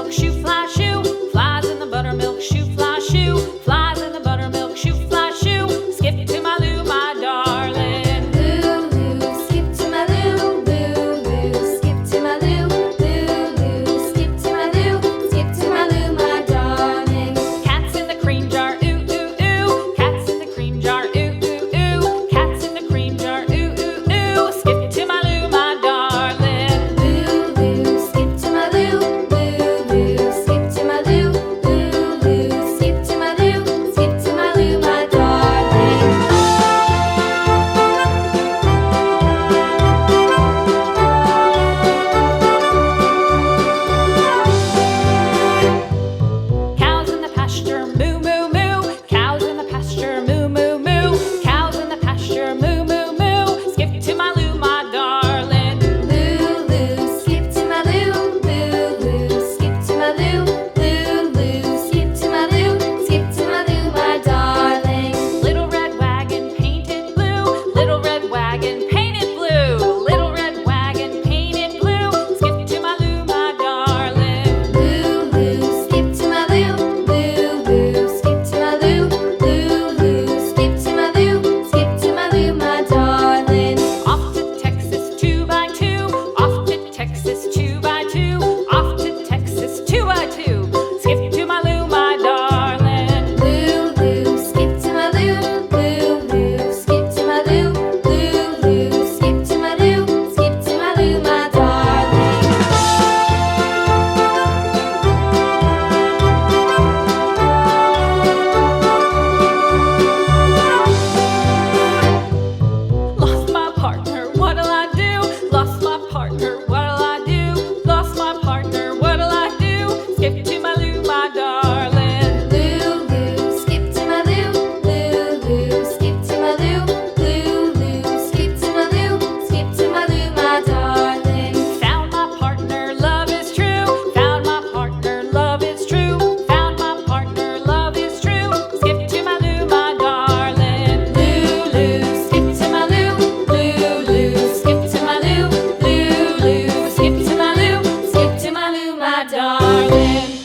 buttermilk shoe, fly shoe. Flies in the buttermilk shoe, fly shoe. Flies in the buttermilk shoe, fly shoe. Skip to my Lou, my darling. Lou, skip to my Lou, Lou, skip to my Lou, Lou, skip to my Lou, skip to my Lou, my darling. Cats in the cream jar, ooh, ooh, ooh. Cats in the cream jar, ooh, ooh, ooh. Cats in the cream jar, ooh, ooh, ooh. Skip to my Lou, my darling. Lou, skip to my Lou, Lou, skip to my Lou, Lou, skip to my Lou, skip to my Lou, my darling. Cows in the pasture, moo, moo, moo. Cows in the pasture, moo, moo, moo. Cows in the pasture, moo, moo, moo. Skip to my Lou, my darling. Lou, skip to my Lou, Lou, skip to my Lou, Lou, skip to my Lou, skip to my Lou, my darling. Little red wagon painted blue. Little red wagon painted blue. Little red wagon painted blue. Skip to my Lou, my darling. Lou, skip to my Lou, Lou, skip to my Lou, Lou, skip to my Lou, skip to my Lou, my darling. Off to Texas 2x2. Off to Texas 2x2. Off to Texas 2x2. Skip to my Lou, my darling. Lou, skip to my Lou, Lou, skip to my Lou, Lou, skip to my Lou, skip to my Lou, my darling. Lost my partner, what'll I do? Lost my partner, what'll I do? Lost my partner, what'll I do? Skip to my Lou, my darling. Lou, skip to my Lou, Lou, skip to my Lou, Lou, skip to my Lou, skip to my Lou, my darling. Found my partner, love is true. Found my partner, love is true. Found my partner, love is true. Skip to my Lou, my darling. Lou, skip to my Lou, Lou, skip to my Lou, Lou, skip to my Lou, skip to my Lou, my darling.